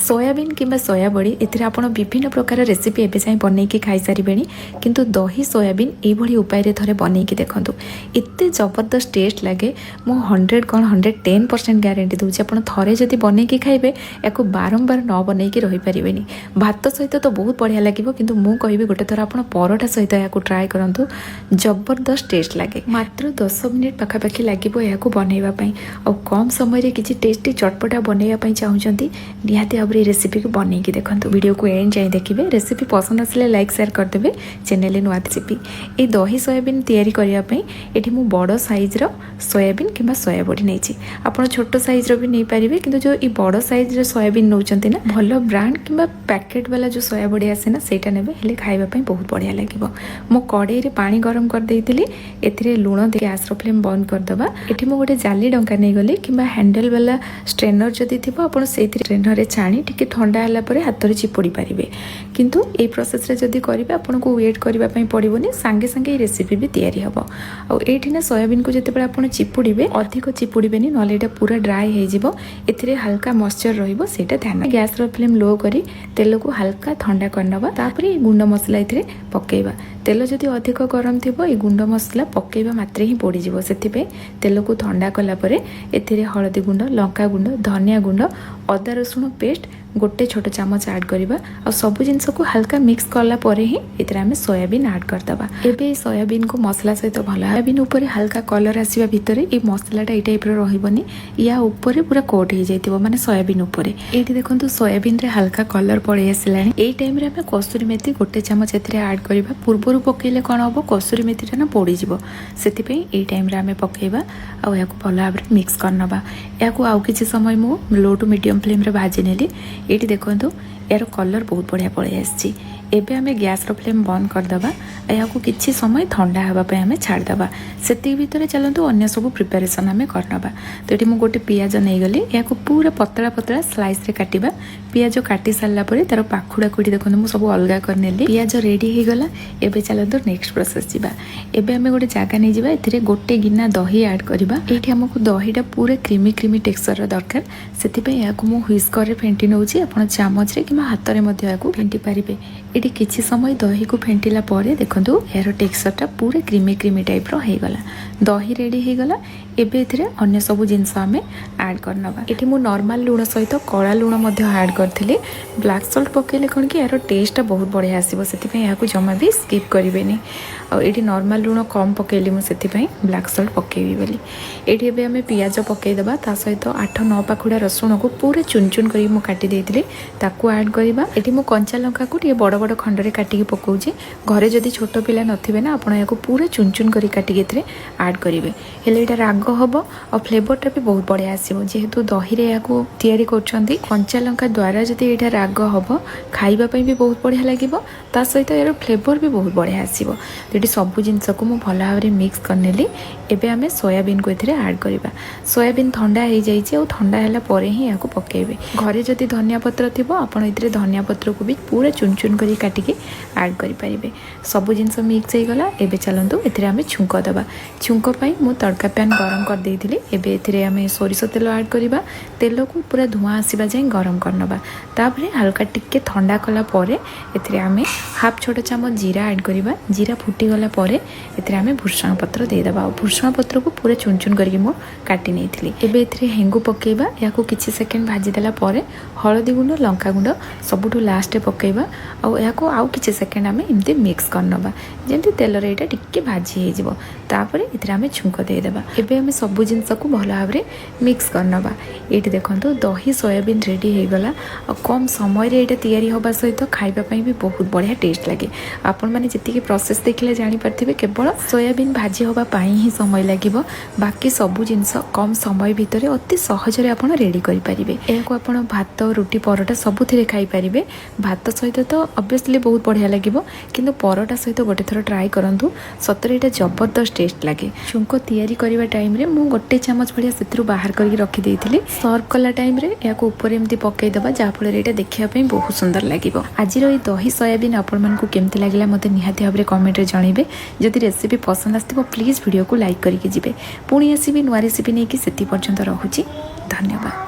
Soybean किंबा सोया बड़ी एथिरे आपण विभिन्न प्रकार रेसिपी एबे जाई बनैकी खाई सारिबेनी किंतु दही सोयाबीन एभली उपाय रे थरे बनैकी देखंतु एते जबरदस्त टेस्ट लागे। मु 100 कौन 110% ग्यारंटी दूची आपण थरे जदि बनैकी खाइबे याको बारंबार न बनैकी रही परिबेनी। भात सहित तो बहुत बढ़िया लागिवो किंतु मु कहिबे गोटे थर आपण परोठा सहित याको ट्राई करंतु जबरदस्त टेस्ट लागे। मात्र 10 मिनिट पाखापाखि लागिवो याको बनैबा पई और कम समय रे किछि टेस्टी चटपटा बनैबा पई चाहुचंती निहाती भाव रेसिपी को बनैकी देखंतु। वीडियो को एंड जाए देखिए। रेसिपी पसंद आसले लाइक शेयर करदेवे। चैनल नुआ रेसिपी ए दही सोयाबीन तैयारी करिया पई एठी मु बड़ साइज रो सोयाबीन किंबा सोया बड़ी नेछि। आपण छोट साइज रो भी नै परिबे किंतु जो ई बड़ साइज रो सोयाबीन नौचंती ना भलो ब्रांड किंबा पैकेट वाला जो सोया बड़ी आसे ना सेटा नेबे हेले खाइबा पई बहुत बढ़िया लागिवो। मु कड़ाई रे पानी गरम कर देइतिली एथिरे लूण दे गैस रो फ्लेम बंद कर दबा। एठी मु गोटे जाली डंका नै गली किंबा हैंडल वाला स्ट्रेनर जदी थिबो आपण सेथि स्ट्रेनर रे छाणी टिके ठंडा हला परे हाथ रे चिपुड़ी पारिबे। किंतु ए प्रोसेस रे जदी करिबे आपन को वेट करबा पई पड़िबोनी संगे संगे ए रेसिपी भी तैयारी हबो। आ एठी ना सोयाबीन को जते बेला आपन चिपुड़ीबे अधिक चिपुड़ीबेनी नले एटा पूरा ड्राई हे जिवो। एथिरे हल्का मॉइस्चर रहिबो सेटा ध्यान। गैस रो फ्लेम लो करी तेल को हल्का ठंडा करनबा। तापरे गुंड मसला एथिरे पकेइबा। तेल जदी अधिक गरम थिबो ए गुंड मसला पकेइबा मात्रे ही पोड़ी जिवो। सेति पे तेल को ठंडा कला परे एथिरे हळदी गुंड, लंका गुंड, धनिया गुंड, अदा रसुण पेस्ट गोटे छोट चामच ऐड करबा और सब जिनस को हल्का मिक्स करला परे ही एतरा हमें सोयाबीन ऐड कर दबा। एबे सोयाबीन को मसला सहित भला सोयाबीन ऊपर हल्का कलर आसीबा भितरे ए मसलाटा ए टाइप रो रहिबनी। या ऊपर पूरा कोट हो जाइतिबो माने सोयाबीन ऊपर। एठी देखंतु सोयाबीन रे हल्का कलर पड़े आसिलानी। ए टाइम रे हमें कसूरी मेथी गोटे चामच एतरे ऐड करबा। पूर्वरु पकेले कोन हबो कसूरी मेथीटा ना पड़ी जिवो। सेति पे ए टाइम रे हमें पकेबा और याको भला भाबरे मिक्स करनबा। याको आउ किछि समय मु लो टू मीडियम फ्लेम रे भाजी नेली। एटी देखंतु यार कलर बहुत बढ़िया पड़े आसी। एबे हमें गैस रो फ्लेम बंद कर दबा। याको किछि समय ठंडा हवा पे हमें छाड़ दबा। सेति भीतर चलंतु अन्य सब प्रिपरेशन हमें करनबा। तो एटी मु गोटे पियाज नै गली याको पूरा पतला पतला स्लाइस रे काटिबा। पियाज काटी सारला परे तार पाखुडा कोडी देखंतु मु सब अलगा कर नेली। पियाज रेडी हे गला। एबे चलंतु नेक्स्ट प्रोसेस जिबा। एबे हमें गोटे जागा नै जिबा। एथिरे गोटे गिना दही ऐड करबा। एठी हमकु दहीटा पूरा क्रीमी क्रीमी टेक्सचर रो दरकार। सेति पे याको मु व्हिस्कर रे फेंटी नउची। आपण चामच रे किमा हाथ रे मध्ये याको फेंटी पारिबे। एटी किछि समय दही को फेंटिला परे देखंतु यार टेक्सचरटा पूरा क्रीमी क्रीमी टाइप रो हे गला। दही रेडी हे गला। एबे एथिरे अन्य सब जिंस हमें ऐड करनबा। एठी मु नॉर्मल लूण सहित कळा लूण मध्ये ऐड करथिले। ब्लैक सॉल्ट पकेले कोन कि यार टेस्टटा बहुत बढ़िया आसीबो। सेति पे याको जमा भी स्किप करिवेनी। और एठी नॉर्मल लूण कम पकेली मु सेति पे ब्लैक सॉल्ट पकेबी बोली। एठी एबे हमें पियाज पके दबा। ता सहित 8-9 पाखुडा रसुण को पूरा चुन चुन करी मु काटी देइतिले ताकू ऐड करबा। एठी मु कंचा लंका को टिके बड़ बड़ खंड रे काटी के पकोउची। घरे जदी छोट पिला नथिबे ना आपण याको पूरा चुन चुन करी काटी के एथरे ऐड करिवे। हेले एटा राग हबो और फ्लेवरटा भी बहुत बढ़िया आसीबो। जेहेतु दही रे याको तयारी करछंती कंचा लंका द्वारा जदी एटा राग हबो खाइबा पई भी बहुत बढ़िया लागिबो। ता सहित यार फ्लेवर भी बहुत बढ़िया आसीबो। तो एटी सब जिंस को मु भला भाबरे मिक्स करनेली। एबे हमें सोयाबीन को एथरे ऐड करबा। सोयाबीन ठंडा हे जाईची और ठंडा हला परे ही याको पकेबे। घरे जदी धनिया पत्र थिबो आपण एथरे धनिया पत्र को भी पूरा चुन चुन करी काटी के ऐड करि परिबे। सब जिंस मिक्स हे गला। एबे चलंतु एथरे हमें छुंक दबा। छुंक पई मु तड़का पैन गरम कर देइथिले। एबे एथरे हमें सोरिष तेल ऐड करबा। तेल को पूरा धुआं आसीबा जाय गरम करनबा। तापरे हल्का टिके ठंडा कला परे एथरे हमें हाफ छोटा चामच जीरा ऐड करबा। जीरा फुटी गला परे एथरे हमें भुर्संग पत्र दे दबा। भुर्संग पत्र को पूरा चुन चुन करके मु काटी नेथिली। एबे एथरे हेंगु पकेबा। याको किछि सेकंड भाजी देला परे हळदी गुंड, लंका गुंड सबुठु लास्ट पकेबा। और याको आउ किछि सेकंड हमें एमती मिक्स करनबा जेंति तेल रे एटा टिके भाजी हे जिवो। तापरे एथरे हमें छुंक दे देबा। एबे हमें सब जिंस को भला भाबरे मिक्स करनबा। एठी देखंतु दही सोयाबीन रेडी हे गला। और कम समय रे एटा तयारी होबा सहित खाइबा पई भी बहुत बढ़िया टेस्ट लागे। आपण माने जति के प्रोसेस देखिले जानि परथिबे केवल सोयाबीन भाजी होबा पई ही समय लागिवो। बाकी सब जिंस कम समय भितरे अति सहज रे आपण रेडी करि परिबे। एको आपण भात, रुटी, परोटा सबुथिरे खाइ परिबे। भात सहित तो ऑब्वियसली बहुत बढ़िया लागिवो किंतु परोटा सहित गोटे थर ट्राई करंतु। सतरे एटा जबरदस्त टेस्ट लागे। छुंको तयारी करिवा टाइम रे मु गोटे चामच भलिया सेतिरु बाहर करके रखि देइथिली। सर्व कला टाइम रे याको ऊपर एमती पकई दबा जा फल रे एटा देखिया पई बहुत सुंदर लागिवो। आजिर ए दही सोयाबीन आपण मन को केमती लागिला मते निहाती भाबरे कमेंट रे जणाइबे। जदि रेसिपी पसंद आस्तिबो प्लीज वीडियो को लाइक करिके जिवे। पुणी आसीबे नुवा रेसिपी नेकी सेति पर्यंत रहुची। धन्यवाद।